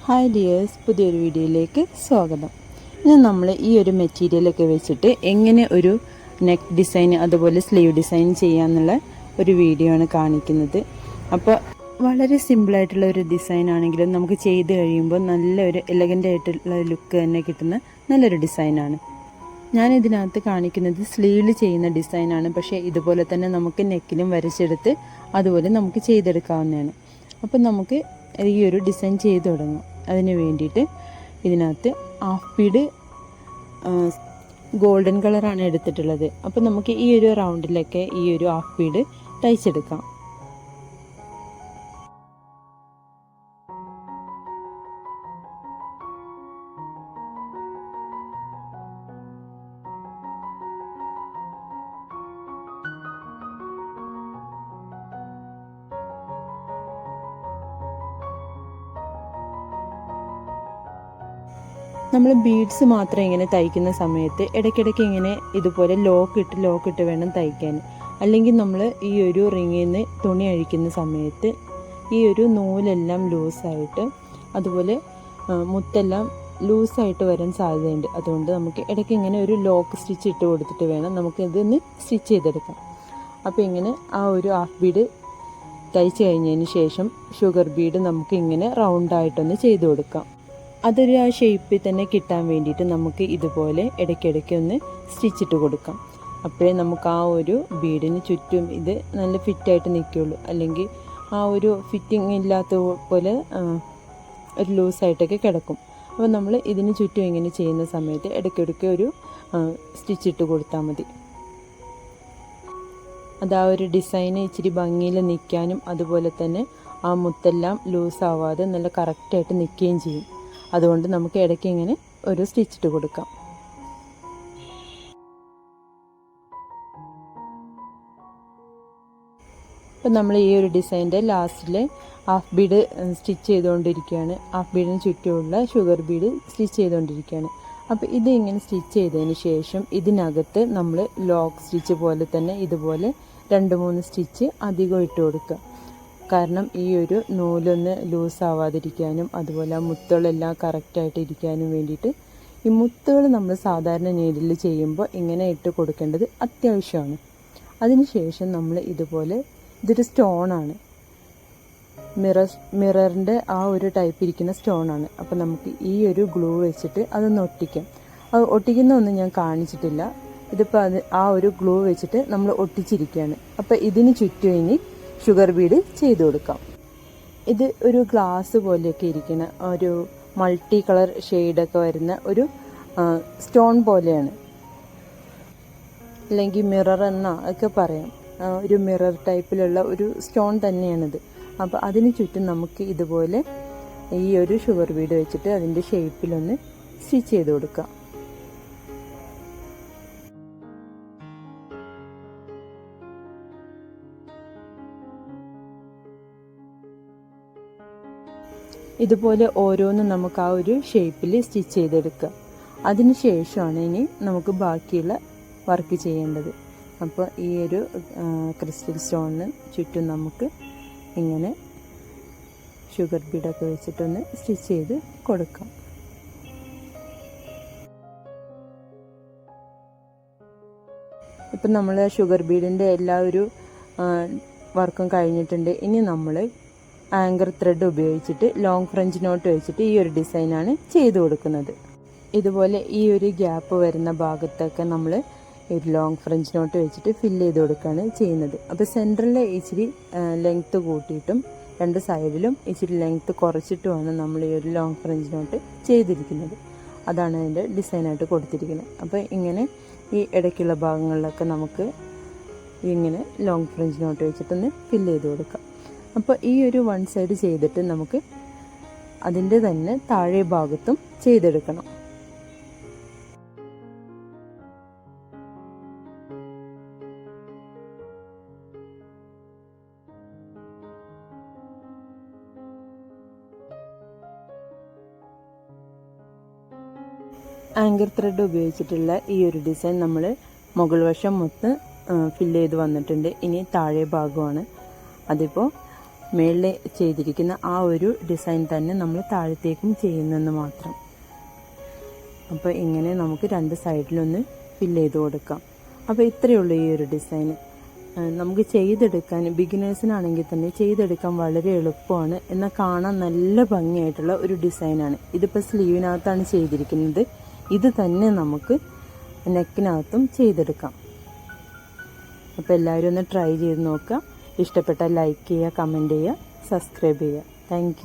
Hi dears, പുതിയൊരു വീഡിയോയിലേക്ക് സ്വാഗതം. ഇന്ന് നമ്മൾ ഈ ഒരു മെറ്റീരിയലൊക്കെ വെച്ചിട്ട് എങ്ങനെ ഒരു നെക്ക് ഡിസൈൻ അതുപോലെ സ്ലീവ് ഡിസൈൻ ചെയ്യാമെന്നുള്ള ഒരു വീഡിയോ ആണ് കാണിക്കുന്നത്. അപ്പോൾ വളരെ സിമ്പിളായിട്ടുള്ള ഒരു ഡിസൈൻ ആണെങ്കിലും നമുക്ക് ചെയ്ത് കഴിയുമ്പോൾ നല്ലൊരു എലഗൻ്റ് ആയിട്ടുള്ള ലുക്ക് തന്നെ കിട്ടുന്ന നല്ലൊരു ഡിസൈനാണ്. ഞാനിതിനകത്ത് കാണിക്കുന്നത് സ്ലീവിൽ ചെയ്യുന്ന ഡിസൈനാണ്. പക്ഷേ ഇതുപോലെ തന്നെ നമുക്ക് നെക്കിലും വരച്ചെടുത്ത് അതുപോലെ നമുക്ക് ചെയ്തെടുക്കാവുന്നതാണ്. അപ്പോൾ നമുക്ക് ഈ ഒരു ഡിസൈൻ ചെയ്ത് തുടങ്ങാം. അതിന് വേണ്ടിയിട്ട് ഇതിനകത്ത് ഹാഫ് ബീഡ് ഗോൾഡൻ കളറാണ് എടുത്തിട്ടുള്ളത്. അപ്പോൾ നമുക്ക് ഈ ഒരു റൗണ്ടിലൊക്കെ ഈ ഒരു ഹാഫ് ബീഡ് തയ്ച്ചെടുക്കാം. നമ്മൾ ബീഡ്സ് മാത്രം ഇങ്ങനെ തയ്ക്കുന്ന സമയത്ത് ഇടയ്ക്കിടയ്ക്ക് ഇങ്ങനെ ഇതുപോലെ ലോക്കിട്ട് വേണം തയ്ക്കാൻ. അല്ലെങ്കിൽ നമ്മൾ ഈ ഒരു റിങ്ങിൽ നിന്ന് തുണി അഴിക്കുന്ന സമയത്ത് ഈ ഒരു നൂലെല്ലാം ലൂസായിട്ട് അതുപോലെ മുത്തെല്ലാം ലൂസായിട്ട് വരാൻ സാധ്യതയുണ്ട്. അതുകൊണ്ട് നമുക്ക് ഇടയ്ക്ക് ഇങ്ങനെ ഒരു ലോക്ക് സ്റ്റിച്ച് ഇട്ട് കൊടുത്തിട്ട് വേണം നമുക്ക് ഇതൊന്ന് സ്റ്റിച്ച് ചെയ്തെടുക്കാം. അപ്പോൾ ഇങ്ങനെ ആ ഒരു ഹാഫ് ബീഡ് തയ്ച്ച് കഴിഞ്ഞതിന് ശേഷം ഷുഗർ ബീഡ് നമുക്ക് ഇങ്ങനെ റൗണ്ടായിട്ടൊന്ന് ചെയ്ത് കൊടുക്കാം. അതൊരു ആ ഷേപ്പിൽ തന്നെ കിട്ടാൻ വേണ്ടിയിട്ട് നമുക്ക് ഇതുപോലെ ഇടയ്ക്കിടയ്ക്ക് ഒന്ന് സ്റ്റിച്ചിട്ട് കൊടുക്കാം. അപ്പോഴേ നമുക്ക് ആ ഒരു ബീഡിന് ചുറ്റും ഇത് നല്ല ഫിറ്റായിട്ട് നിൽക്കുകയുള്ളൂ. അല്ലെങ്കിൽ ആ ഒരു ഫിറ്റിംഗ് ഇല്ലാത്ത പോലെ ഒരു ലൂസായിട്ടൊക്കെ കിടക്കും. അപ്പോൾ നമ്മൾ ഇതിന് ചുറ്റും ഇങ്ങനെ ചെയ്യുന്ന സമയത്ത് ഇടയ്ക്കിടയ്ക്ക് ഒരു സ്റ്റിച്ചിട്ട് കൊടുത്താൽ മതി. അത് ആ ഒരു ഡിസൈന് ഇച്ചിരി ഭംഗിയിൽ നിൽക്കാനും അതുപോലെ തന്നെ ആ മുത്തെല്ലാം ലൂസാവാതെ നല്ല കറക്റ്റായിട്ട് നിൽക്കുകയും ചെയ്യും. അതുകൊണ്ട് നമുക്ക് ഇടയ്ക്ക് ഇങ്ങനെ ഒരു സ്റ്റിച്ചിട്ട് കൊടുക്കാം. ഇപ്പം നമ്മൾ ഈ ഒരു ഡിസൈൻ്റെ ലാസ്റ്റിൽ ഹാഫ് ബീഡ് സ്റ്റിച്ച് ചെയ്തുകൊണ്ടിരിക്കുകയാണ്. ഹാഫ് ബീഡിന് ചുറ്റുമുള്ള ഷുഗർ ബീഡ് സ്റ്റിച്ച് ചെയ്തുകൊണ്ടിരിക്കുകയാണ്. അപ്പോൾ ഇത് ഇങ്ങനെ സ്റ്റിച്ച് ചെയ്തതിന് ശേഷം ഇതിനകത്ത് നമ്മൾ ലോക്ക് സ്റ്റിച്ച് പോലെ തന്നെ ഇതുപോലെ 2-3 സ്റ്റിച്ച് അധികം ഇട്ട് കൊടുക്കുക. കാരണം ഈ ഒരു നൂലൊന്ന് ലൂസാവാതിരിക്കാനും അതുപോലെ ആ മുത്തുകളെല്ലാം കറക്റ്റായിട്ട് ഇരിക്കാനും വേണ്ടിയിട്ട് ഈ മുത്തുകൾ നമ്മൾ സാധാരണ നീഡിൽ ചെയ്യുമ്പോൾ ഇങ്ങനെ ഇട്ട് കൊടുക്കേണ്ടത് അത്യാവശ്യമാണ്. അതിനുശേഷം നമ്മൾ ഇതുപോലെ ഇതൊരു സ്റ്റോണാണ്, മിററിൻ്റെ ആ ഒരു ടൈപ്പ് ഇരിക്കുന്ന സ്റ്റോണാണ്. അപ്പോൾ നമുക്ക് ഈ ഒരു ഗ്ലൂ വെച്ചിട്ട് അതൊന്ന് ഒട്ടിക്കാം. അത് ഒട്ടിക്കുന്ന ഒന്നും ഞാൻ കാണിച്ചിട്ടില്ല. ഇതിപ്പോൾ ആ ഒരു ഗ്ലൂ വെച്ചിട്ട് നമ്മൾ ഒട്ടിച്ചിരിക്കുകയാണ്. അപ്പോൾ ഇതിന് ചുറ്റും ഇനി ഷുഗർ ബീഡ് ചെയ്ത് കൊടുക്കാം. ഇത് ഒരു ഗ്ലാസ് പോലെയൊക്കെ ഇരിക്കുന്ന ഒരു മൾട്ടി കളർ ഷെയ്ഡൊക്കെ വരുന്ന ഒരു സ്റ്റോൺ പോലെയാണ്, അല്ലെങ്കിൽ മിറർ എന്നാ ഒക്കെ പറയാം. ഒരു മിറർ ടൈപ്പിലുള്ള ഒരു സ്റ്റോൺ തന്നെയാണിത്. അപ്പോൾ അതിന് ചുറ്റും നമുക്ക് ഇതുപോലെ ഈ ഒരു ഷുഗർ ബീഡ് വെച്ചിട്ട് അതിൻ്റെ ഷേപ്പിലൊന്ന് സ്റ്റിച്ച് ചെയ്ത് കൊടുക്കാം. ഇതുപോലെ ഓരോന്നും നമുക്ക് ആ ഒരു ഷേപ്പിൽ സ്റ്റിച്ച് ചെയ്തെടുക്കുക. അതിന് ശേഷമാണ് ഇനി നമുക്ക് ബാക്കിയുള്ള വർക്ക് ചെയ്യേണ്ടത്. അപ്പോൾ ഈ ഒരു ക്രിസ്റ്റൽ സ്റ്റോണിന് ചുറ്റും നമുക്ക് ഇങ്ങനെ ഷുഗർ ബീഡൊക്കെ വെച്ചിട്ടൊന്ന് സ്റ്റിച്ച് ചെയ്ത് കൊടുക്കാം. ഇപ്പം നമ്മൾ ഷുഗർ ബീഡിൻ്റെ എല്ലാ ഒരു വർക്കും കഴിഞ്ഞിട്ടുണ്ട്. ഇനി നമ്മൾ ആങ്കർ ത്രെഡ് ഉപയോഗിച്ചിട്ട് ലോങ് ഫ്രഞ്ച് നോട്ട് വെച്ചിട്ട് ഈ ഒരു ഡിസൈനാണ് ചെയ്ത് കൊടുക്കുന്നത്. ഇതുപോലെ ഈ ഒരു ഗ്യാപ്പ് വരുന്ന ഭാഗത്തൊക്കെ നമ്മൾ ഒരു ലോങ് ഫ്രഞ്ച് നോട്ട് വെച്ചിട്ട് ഫില്ല് ചെയ്ത് കൊടുക്കുകയാണ് ചെയ്യുന്നത്. അപ്പോൾ സെൻറ്ററിൽ ഇച്ചിരി ലെങ്ത്ത് കൂട്ടിയിട്ടും 2 സൈഡിലും ഇച്ചിരി ലെങ്ത്ത് കുറച്ചിട്ടുമാണ് നമ്മൾ ഈ ഒരു ലോങ് ഫ്രഞ്ച് നോട്ട് ചെയ്തിരിക്കുന്നത്. അതാണ് അതിൻ്റെ ഡിസൈനായിട്ട് കൊടുത്തിരിക്കുന്നത്. അപ്പോൾ ഇങ്ങനെ ഈ ഇടയ്ക്കുള്ള ഭാഗങ്ങളിലൊക്കെ നമുക്ക് ഇങ്ങനെ ലോങ് ഫ്രഞ്ച് നോട്ട് വെച്ചിട്ടൊന്ന് ഫില്ല് ചെയ്ത് കൊടുക്കാം. അപ്പോൾ ഈ ഒരു 1 സൈഡ് ചെയ്തിട്ട് നമുക്ക് അതിൻ്റെ തന്നെ താഴെ ഭാഗത്തും ചെയ്തെടുക്കണം. ആങ്കർ ത്രെഡ് ഉപയോഗിച്ചിട്ടുള്ള ഈ ഒരു ഡിസൈൻ നമ്മൾ മുകൾ വശം മൊത്തം ഫില്ല് ചെയ്ത് വന്നിട്ടുണ്ട്. ഇനി താഴെ ഭാഗമാണ്. അതിപ്പോൾ മേളിൽ ചെയ്തിരിക്കുന്ന ആ ഒരു ഡിസൈൻ തന്നെ നമ്മൾ താഴത്തേക്കും ചെയ്യുന്നെന്ന് മാത്രം. അപ്പോൾ ഇങ്ങനെ നമുക്ക് 2 സൈഡിലൊന്ന് ഫില്ല് ചെയ്ത് കൊടുക്കാം. അപ്പോൾ ഇത്രയേ ഉള്ളൂ ഈ ഒരു ഡിസൈൻ. നമുക്ക് ചെയ്തെടുക്കാൻ, ബിഗിനേഴ്സിനാണെങ്കിൽ തന്നെ ചെയ്തെടുക്കാൻ വളരെ എളുപ്പമാണ്, എന്നാൽ കാണാൻ നല്ല ഭംഗിയായിട്ടുള്ള ഒരു ഡിസൈനാണ്. ഇതിപ്പോൾ സ്ലീവിനകത്താണ് ചെയ്തിരിക്കുന്നത്. ഇത് തന്നെ നമുക്ക് നെക്കിനകത്തും ചെയ്തെടുക്കാം. അപ്പോൾ എല്ലാവരും ഒന്ന് ട്രൈ ചെയ്ത് നോക്കുക. ഇഷ്ടപ്പെട്ടാൽ ലൈക്ക് ചെയ്യുക, കമൻറ്റ് ചെയ്യുക, സബ്സ്ക്രൈബ് ചെയ്യുക. താങ്ക്